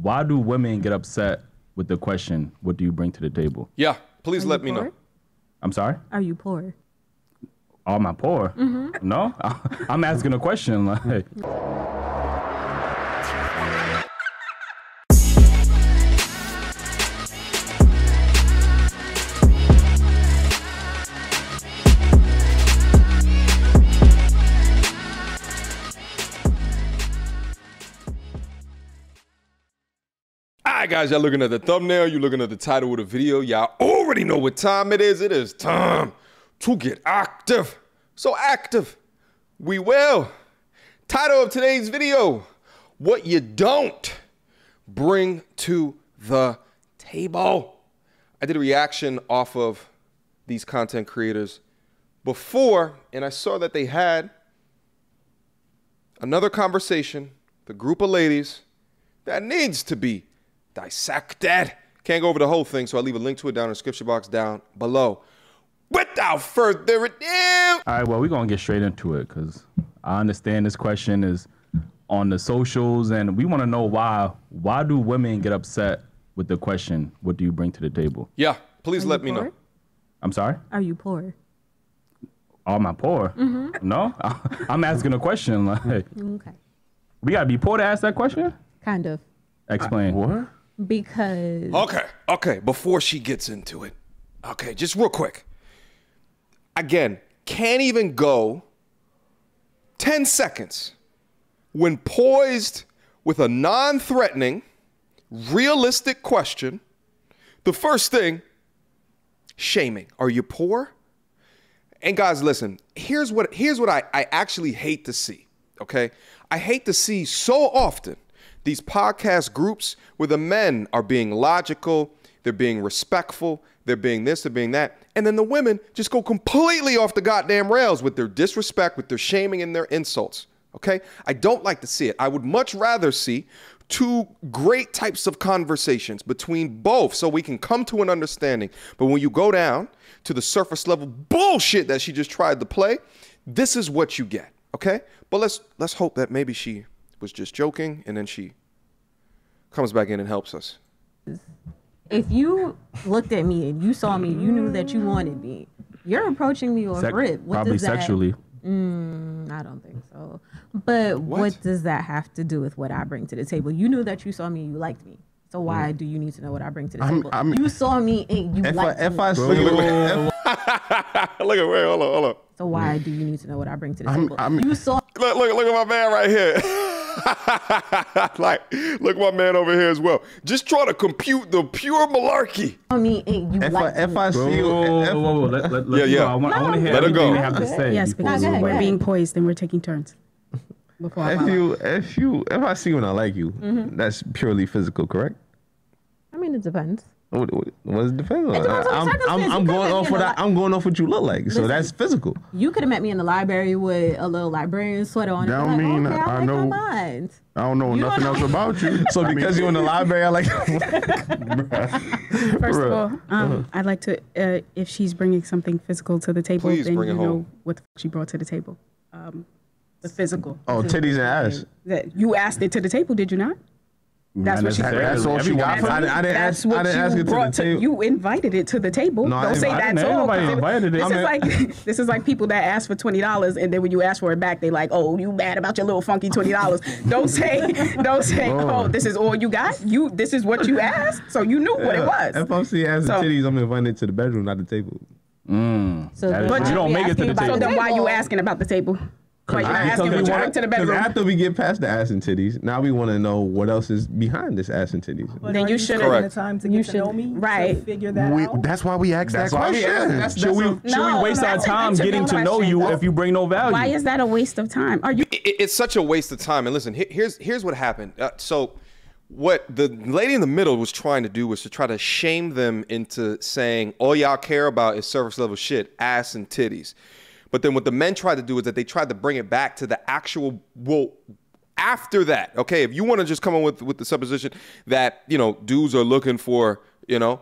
why do women get upset with the question, what do you bring to the table? Yeah, please let me know. I'm sorry? Are you poor? Am I poor? No, I'm asking a question. Like, All right, guys, y'all looking at the thumbnail, you looking at the title of the video, y'all already know what time it is. It is time to get active. So active, we will. Title of today's video, what you don't bring to the table. I did a reaction off of these content creators before, and I saw that they had another conversation, the group of ladies, that needs to be dissected. Can't go over the whole thing, so I'll leave a link to it down in the description box down below. Without further ado. all right, well, we're going to get straight into it because I understand this question is on the socials, and we want to know why do women get upset with the question, what do you bring to the table? Yeah, please let me know. I'm sorry? Are you poor? Am I poor? No, I'm asking a question. Like, Okay. we got to be poor to ask that question? Kind of. Explain. What? Because. Okay, before she gets into it, okay, just real quick. Again, can't even go 10 seconds when poised with a non-threatening, realistic question. The first thing, shaming. Are you poor? And guys, listen, here's what I actually hate to see, okay? I hate to see so often these podcast groups where the men are being logical, they're being respectful, they're being this, they're being that, and then the women just go completely off the goddamn rails with their disrespect, with their shaming and their insults, okay? I don't like to see it. I would much rather see two great types of conversations between both so we can come to an understanding. But when you go down to the surface level bullshit that she just tried to play, this is what you get, okay? But let's hope that maybe she was just joking and then she comes back in and helps us. If you looked at me and you saw me, you knew that you wanted me. You're approaching me on rip. What probably does that, sexually. I don't think so. But what does that have to do with what I bring to the table? You knew that you saw me and you liked me. So why do you need to know what I bring to the table? You saw me and you liked me. Look at wait, hold on. So why do you need to know what I bring to the table? You saw. Look at my man right here. Like, look at my man over here as well. Just trying to compute the pure malarkey. I mean, and you If I see you, I want to hear Let her everything go. they have to say. Yes, because we're being poised and we're taking turns. if I see you and I like you, that's purely physical, correct? I mean, it depends. What does it depend on? It depends on the circumstance. I'm going off what I'm going off what you look like. So that's physical. You could have met me in the library with a little librarian sweater on. That and don't mean okay, I know. I don't know nothing else about you. So because you're in the library, I like. First of all, I'd like to, if she's bringing something physical to the table, Please then bring it you know home. what the fuck she brought to the table. The physical. Oh, titties and ass. That you asked it to the table, did you not? That's what she brought. That's all she got. I didn't ask That's it what to you the brought to. table. You invited it to the table. No, Don't say I that's didn't. all. Nobody invited it. This is like people that ask for $20 and then when you ask for it back, they like, oh, you mad about your little funky $20. Don't say, oh, this is all you got. This is what you asked, so you knew what it was. If I'm seeing ass and titties, I'm inviting it to the bedroom, not the table. But you don't make it to the table. So then why are you asking about the table? Why you not asking what you bring to the Because bedroom? after we get past the ass and titties, now we want to know what else is behind this ass and titties. But Then are you should taking Correct. the time to get to know me, right. to figure that out. That's why we asked that question. Should we waste our time getting to know you if you bring no value? Why is that a waste of time? Are you? It's such a waste of time. And listen, here's what happened. So what the lady in the middle was trying to do was to try to shame them into saying all y'all care about is surface level shit, ass and titties. But then what the men tried to do is that they tried to bring it back to the actual, well, after that, okay, if you want to just come on with the supposition that, you know, dudes are looking for, you know,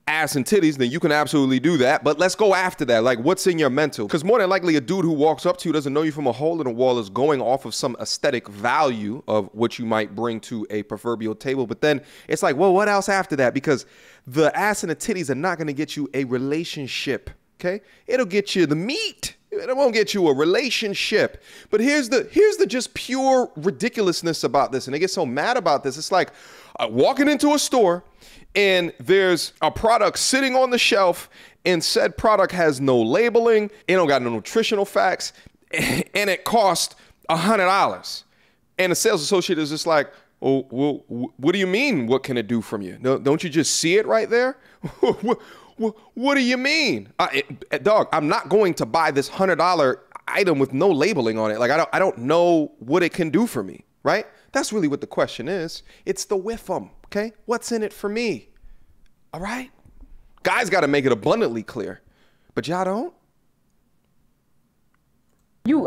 ass and titties, then you can absolutely do that. But let's go after that. Like, what's in your mental? Because more than likely, a dude who walks up to you doesn't know you from a hole in the wall is going off of some aesthetic value of what you might bring to a proverbial table. But then it's like, well, what else after that? Because the ass and the titties are not going to get you a relationship. Okay, it'll get you the meat. It won't get you a relationship. But here's the just pure ridiculousness about this. And they get so mad about this. It's like walking into a store and there's a product sitting on the shelf and said product has no labeling. It don't got no nutritional facts. And it cost $100. And the sales associate is just like, oh, well, what do you mean? What can it do from you? No, don't you just see it right there? What do you mean? Dog, I'm not going to buy this $100 item with no labeling on it. Like, I don't know what it can do for me, right? That's really what the question is. It's the with 'em, okay? What's in it for me? All right? Guys got to make it abundantly clear, but y'all don't.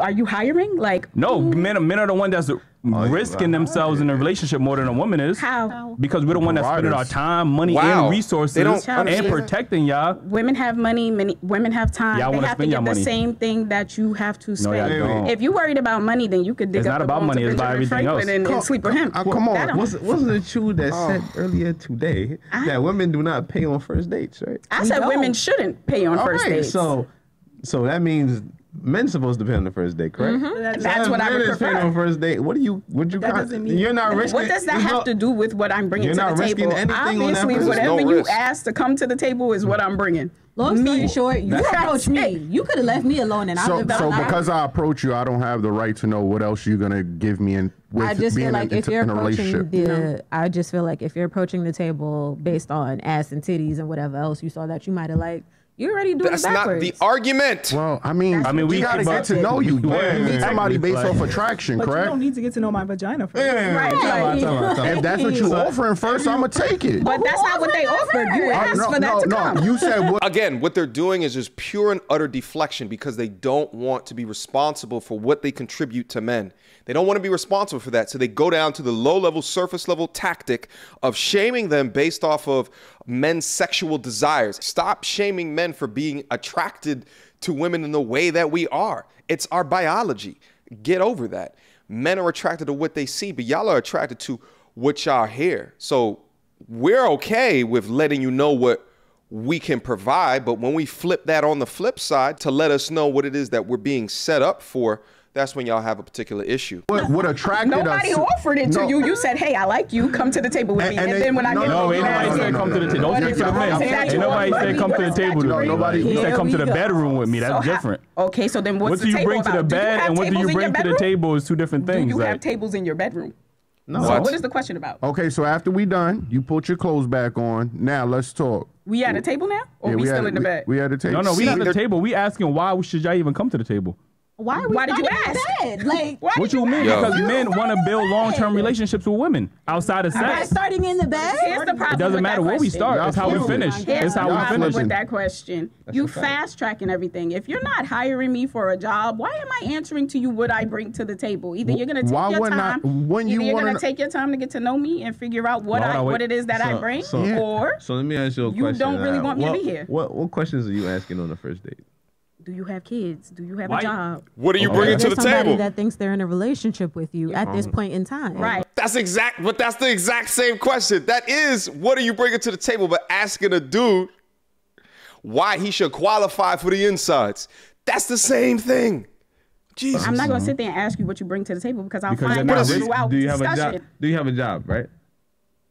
Are you hiring? Like, no, men are the one that's risking themselves in a relationship more than a woman is. How? Because we're the one that's spending our time, money, and resources and protecting y'all. Women have money, women have time. Y'all they wanna have to spend get your the money. same thing that you have to spend. y'all don't. If you worried about money, then you could dig It's up not the about bones money, of it's about Benjamin everything Franklin else. and sleep with him. Come on, That don't- wasn't it true that said earlier today that women do not pay on first dates, right? I said women shouldn't pay on first dates. So that means men's supposed to pay on the first date, correct? That's what I would Men is paying prefer. on first date. Would you? That doesn't mean- You're not risking. What does that have to do with what I'm bringing You're to not the risking table? anything on that Obviously, person. whatever There's no you risk. ask to come to the table is what I'm bringing. Long story short, you That's approached it. me. You could have left me alone, and I So lived my life. because I approach you, I don't have the right to know what else you're gonna give me in with I just being feel like if you're in a relationship. approaching I just feel like if you're approaching the table based on ass and titties and whatever else you saw that you might have liked, you're already doing That's it not backwards. the argument. Well, I mean, we gotta get to know you. You need somebody based off attraction, But you correct? don't need to get to know my vagina first. Right. If that's what you offering first, I'ma take it. But that's not what they offered. You asked for that to come. You said what? Again, what they're doing is just pure and utter deflection because they don't want to be responsible for what they contribute to men. They don't want to be responsible for that. So they go down to the low-level, surface-level tactic of shaming them based off of men's sexual desires. Stop shaming men for being attracted to women in the way that we are. It's our biology. Get over that. Men are attracted to what they see, but y'all are attracted to what y'all hear. So we're okay with letting you know what we can provide, but when we flip that on the flip side to let us know what it is that we're being set up for, that's when y'all have a particular issue. What attracted Nobody us? offered it to you. You said, "Hey, I like you. Come to the table with me." And then when I get No, ain't nobody said come to the table. Don't speak for the men. Ain't nobody said come to the table. He said come to the bedroom with me. That's different. Okay, so then What what's do the you table bring to the about? Do you bed have and what do tables you in your bring to the bedroom? table is two different Do things. you have Like, tables in your bedroom? No. So what is the question about? Okay, so after we done, you put your clothes back on. Now let's talk. We at a table now, or Yeah, we still at- in the bed? We at the table. no, we See, not at the they're- table. We asking why should y'all even come to the table? Why are we Why did you starting ask? in bed? Like, What you mean? Yo. Because men want to build long-term relationships with women outside of by sex. starting in the bed? Here's the problem. It doesn't with matter that where we question. start. It's how we Y'all finish. flipping. Here's It's how the we problem finish. with that question. You fast tracking everything. If you're not hiring me for a job, why am I answering to you what I bring to the table? Either you're gonna take Why your would time, not- when you either you're wanna- gonna take your time to get to know me and figure out what Hold on, wait. what it is that I bring, or So let me ask you a you question. don't really want me to be here. What questions are you asking on the first date? do you have kids? Do you have Why- a job? What are you bringing to There's the somebody table? that thinks they're in a relationship with you at this point in time. Right. That's the exact same question. That is, what are you bringing to the table? But asking a dude why he should qualify for the insides. That's the same thing. Jesus. I'm not gonna sit there and ask you what you bring to the table because I'll Because find they're out not- throughout Do you have a discussion. job? Do you have a job, right?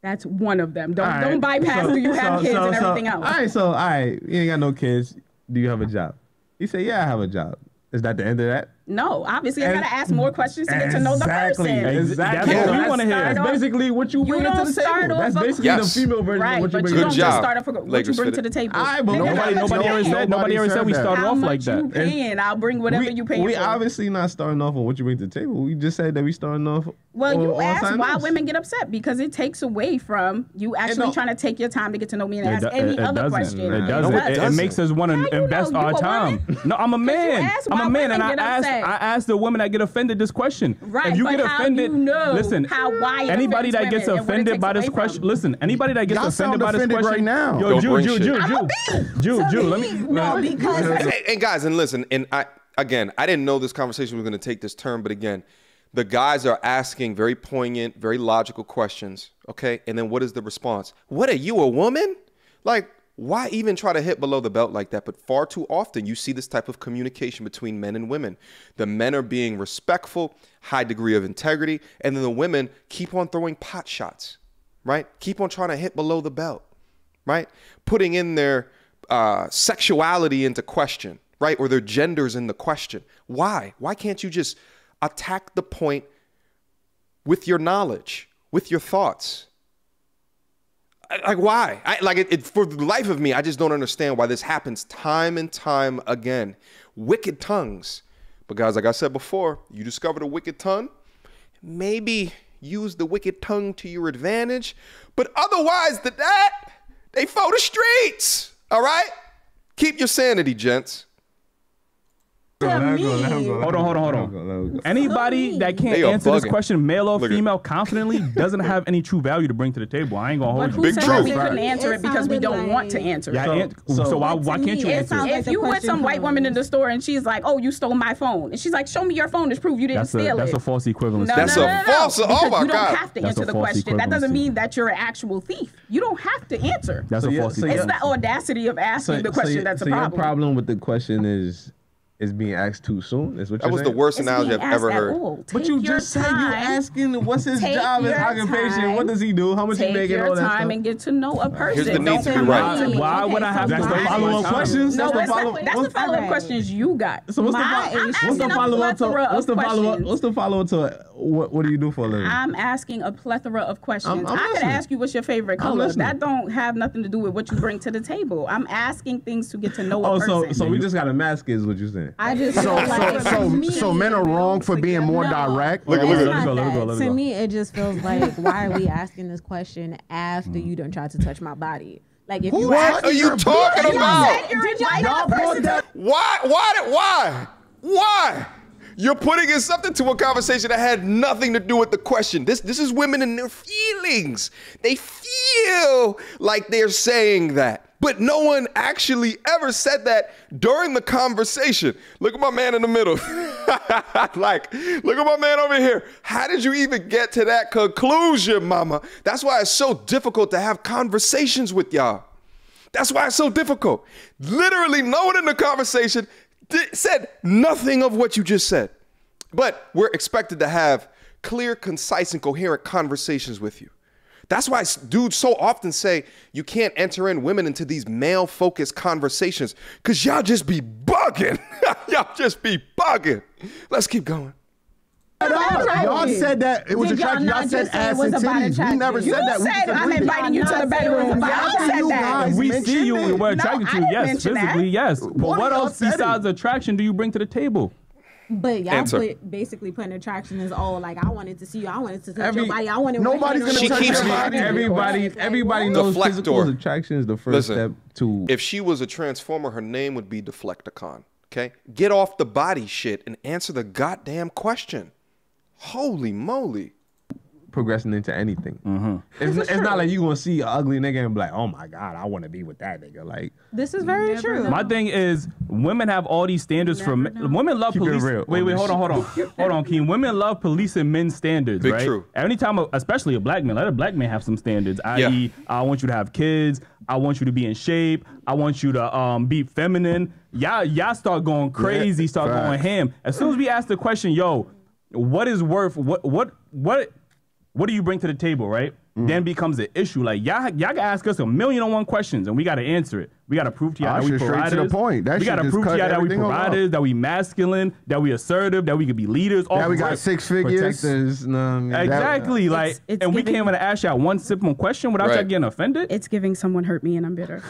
That's one of them. Don't All right, don't bypass do you have kids and everything else. All right, you ain't got no kids. Do you have a job? He said, yeah, I have a job. Is that the end of that? No, obviously I gotta ask more questions to get to know the person. Exactly. That's what we wanna hear. That's basically what you bring to don't the start table. off That's a- basically Yes. the female version Right, of what you but bring you to don't the Good just job. start off with what you Lakers bring to fit the it. table. All right, but Nigga, Nobody how much ever you said. paying? Nobody ever said we that. start How off much like you that. paying? I'll bring whatever you paying we for. obviously not starting off on what you bring to the table. We just said that we starting off. Well, you on asked something why else. women get upset because it takes away from you actually don't- trying to take your time to get to know me and ask It any other doesn't. question. It doesn't. No, it It doesn't. makes us want How to you invest know? our You a time. woman? No, I'm a man. asked I'm why a man, women and I get ask upset. I asked the women that get offended this question. Right, if you but get how offended, you know listen. why it anybody offends that gets women and what it offended by takes this away question, from. listen. Anybody that gets Y'all offended sound by this offended question, right now. yo, Don't Jew, bring Jew, shit. Jew, let me. No, because And guys, and listen, and I didn't know this conversation was going to take this turn, but again, the guys are asking very poignant, very logical questions, okay? And then what is the response? What are you, a woman? Like, why even try to hit below the belt like that? But far too often you see this type of communication between men and women. The men are being respectful, high degree of integrity, and then the women keep on throwing pot shots, right? Keep on trying to hit below the belt, right? Putting in their sexuality into question, right? Or their genders in the question. Why? Why can't you just attack the point with your knowledge, with your thoughts? Like, why? For the life of me, I just don't understand why this happens time and time again. Wicked tongues. But guys, like I said before, you discovered a wicked tongue, maybe use the wicked tongue to your advantage. But otherwise than that, they for the streets. All right? Keep your sanity, gents. to me, Hold on. Anybody that can't They are answer this bugging. question, male or Look at- female, confidently, doesn't have any true value to bring to the table. I ain't gonna But hold who you. Big said truth. that we couldn't answer it because we It don't sounded want to like- answer Yeah, it? so why to can't me, you it answer sounds it? like If the you with question some white woman in the comes- store and she's like, "Oh, you stole my phone," and she's like, "Show me your phone to prove you didn't steal That's it." a false equivalency. That's a false- oh Because my you God. don't have to That's answer a the false question. That doesn't equivalency. mean that you're an actual thief. You don't have to answer. That's a false It's equivalency. the audacity of asking the question that's a Your problem. problem with the question is being asked too soon. Is what That you're was the saying? worst It's analogy being I've ever asked at heard. all. But Take you your just said you time. asking what's his Take job, his your occupation, time. what does he do, how much he Take making, all your that time stuff. and get to know a person. Here's the need Don't to be come right. up to me. Why would I have That's to the waste my follow-up time? questions. No, That's the that's follow. the follow-up questions you got. So what's the My follow? age- What's the asking a follow-up to? plethora of What's the follow-up? questions. What's the follow-up to? What do you do for a living? I'm asking a plethora of questions. I'm I could listening. ask you what's your favorite I'm color. listening. That don't have nothing to do with what you bring to the table. I'm asking things to get to know a Oh, person. so we just got to mask it, is what you're saying? I just feel like to me, So men are wrong for being more No. direct. Look at- it's look at- not let it go, that. let it To go. me, it just feels like, why are we asking this question after you done tried to touch my body? Like, if you What are you talking about? You're inviting a person to Why? You're putting in something to a conversation that had nothing to do with the question. This is women and their feelings. They feel like they're saying that. But no one actually ever said that during the conversation. Look at my man in the middle. Look at my man over here. How did you even get to that conclusion, mama? That's why it's so difficult to have conversations with y'all. That's why it's so difficult. Literally, no one in the conversation said nothing of what you just said. But we're expected to have clear, concise, and coherent conversations with you. That's why dudes so often say you can't enter in women into these male-focused conversations, because y'all just be bugging. Y'all just be bugging. Let's keep going. Y'all said that it was Did y'all attractive. Y'all not said just say it ass was and about titties. We attractive? never You said that. We said just I'm agreed. inviting you to the bedroom. Y'all After said you that. guys We mentioned see you, it. we're No, attracted I to you, didn't yes, mention that. physically, yes. But Both what of y'all else said it. besides attraction do you bring to the table? But y'all Answer. basically putting attraction as all like, I wanted to see you, I wanted to touch your body, I wanted. Nobody's gonna She touch keeps- your body. Everybody knows Deflector. physical attraction is the first Listen, step to. If she was a transformer, her name would be Deflecticon. Okay? Get off the body shit and answer the goddamn question. Holy moly. progressing into anything. It's not like you gonna see an ugly nigga and be like, oh my God, I want to be with that nigga. Like, This is very true. My thing is, women have all these standards for men. Women love Keep it police. real. Wait, hold on, Keen. Women love policing men's standards, Big right? true. Anytime, especially a black man, let a black man have some standards. I.e., I want you to have kids. I want you to be in shape. I want you to be feminine. Y'all start going crazy, start going ham. As soon as we ask the question, yo, what is worth? What do you bring to the table, right? Then becomes an issue. Like y'all can ask us 1,000,001 questions, and we got to answer it. We got to prove to y'all that we shit straight providers. to the point. That we shit got to just prove to cut y'all that we everything off. providers, that we masculine, that we assertive, that we could be leaders. All Now we got rip. 6 figures. protectors, Exactly. Like, it's and we giving- can't even ask y'all one simple question without y'all Right. getting offended. It's giving someone hurt me and I'm bitter.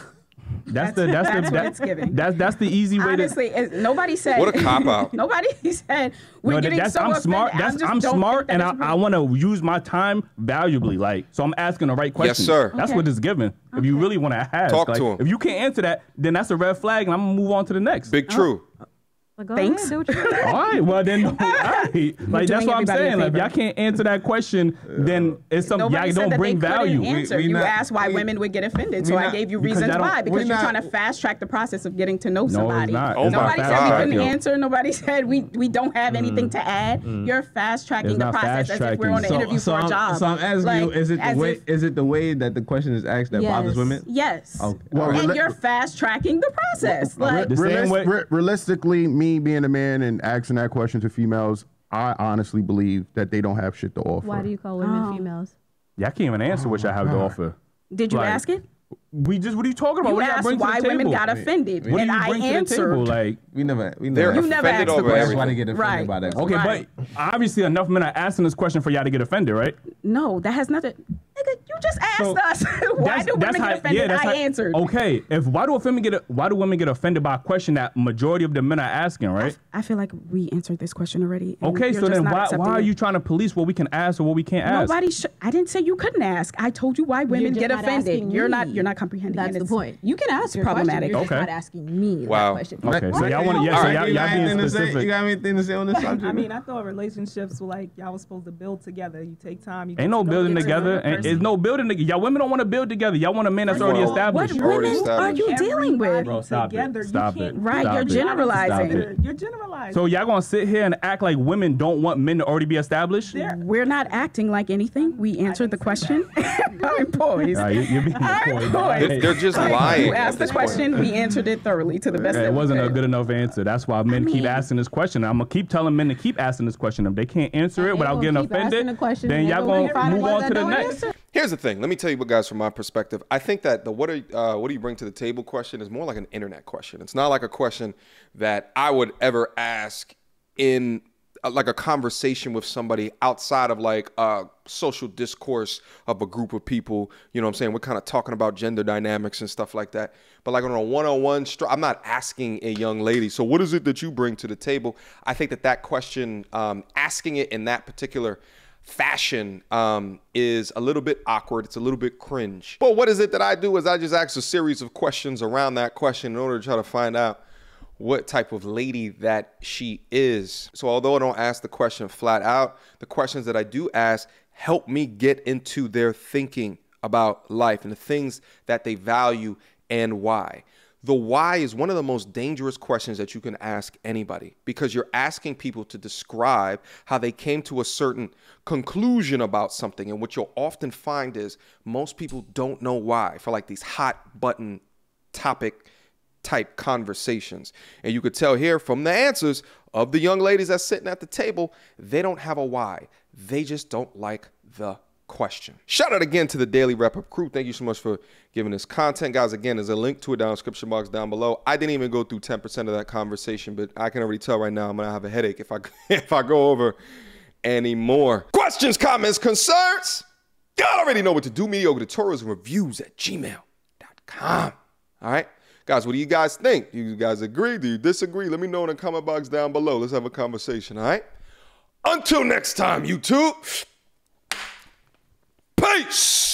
That's what it's giving. That's the easy way Honestly, nobody said. What a cop-out. Nobody said we're No, getting so I'm smart. offended. I'm don't smart, think and that it's I want to use my time valuably. Like, so I'm asking the right questions. sir. That's Okay. what it's given. If you really want to ask, Talk like, to him. if you can't answer that, then that's a red flag, and I'm gonna move on to the next. Big true. But go Thanks. ahead, do what you All right, well then, all right. Like that's what I'm everybody a saying. Like if favor. y'all can't answer that question, then it's something Nobody y'all said don't that bring they couldn't value. answer. You asked why women would get offended, so I gave you because reasons y'all don't- why. Because you're not- trying to fast track the process of getting to know it's somebody. not. Oh It's not Nobody fast said we track, couldn't yo. answer. Nobody said we don't have anything to add. You're fast tracking It's the not process fast as if we're on an tracking. interview for a job. So I'm asking Like, you, is it as the way? if- Is it the way that the question is asked that bothers Yes. women? Yes. Okay. Well, And rela- you're fast tracking the process. Like The same way- realistically, me being a man and asking that question to females, I honestly believe that they don't have shit to offer. Why do you call women females? Y'all can't even answer what y'all have to offer. did you Like, ask it? What are you talking about? You what do y'all asked bring why to the table? women got offended, What do and you I bring to the answered. table? Like, We never. You offended never asked the over question. That's why they get offended Right. by that. okay, Right. but obviously enough men are asking this question for y'all to get offended, right? No, that has nothing. Nigga, you just asked So, us. Why do women get offended? I answered. Okay, why do women get offended by a question that majority of the men are asking, right? I feel like we answered this question already. and Okay, you're so just then not why accepting are it. you trying to police what we can ask or what we can't ask? Nobody. I didn't say you couldn't ask. I told you why women just get not offended. asking You're me. not comprehending. That's and the it's- point. You can ask your problematic. question. You're just Okay. not asking me Wow. that question. Okay, so y'all want to, All so right, y'all you got being anything to say? specific. You got anything to say on this subject? I mean, I thought relationships were like y'all was supposed to build together. You take time. You Ain't no get to know building each other. together. It's no building together. Y'all women don't want to build together. Y'all want a man that's already Well, established. What Already women are established. you dealing with? Bro, stop together. it. You Stop can't- it. Right, Stop you're it. generalizing. Stop it. You're generalizing. So y'all gonna sit here and act like women don't want men to already be established? We're not acting like anything. We answered the question. I'm poised. You're being I'm coy. poised. They're just lying. You at asked the this point. question. We answered it thoroughly to the best. Yeah, that it we wasn't a could. good enough answer. That's why men keep asking this question. I'm gonna keep telling men to keep asking this question. If they can't answer it And without they getting gonna keep asking offended, the question, then and y'all they gonna gonna find move the ones on to that the don't next. answer. Here's the thing. Let me tell you what, guys, from my perspective. I think that the what do you bring to the table question is more like an internet question. It's not like a question that I would ever ask in like a conversation with somebody outside of like a social discourse of a group of people. You know what I'm saying? We're kind of talking about gender dynamics and stuff like that. But like on a one-on-one, I'm not asking a young lady, so what is it that you bring to the table? I think that question, asking it in that particular fashion is a little bit awkward. It's a little bit cringe. But what is it that I do is I just ask a series of questions around that question in order to try to find out what type of lady that she is. So although I don't ask the question flat out, the questions that I do ask help me get into their thinking about life and the things that they value and why. The why is one of the most dangerous questions that you can ask anybody, because you're asking people to describe how they came to a certain conclusion about something. And what you'll often find is most people don't know why for like these hot button topic type conversations. And you could tell here from the answers of the young ladies that's sitting at the table, they don't have a why. They just don't like the question. Shout out again to the Daily Wrap-Up crew. Thank you so much for giving us content. Guys, again, there's a link to it down in the description box down below. I didn't even go through 10% of that conversation, but I can already tell right now I'm going to have a headache if I go over any more. Questions, comments, concerns? Y'all already know what to do. Mediocre tutorials and reviews at gmail.com. All right? Guys, what do you guys think? Do you guys agree? Do you disagree? Let me know in the comment box down below. Let's have a conversation, all right? Until next time, YouTube. Peace.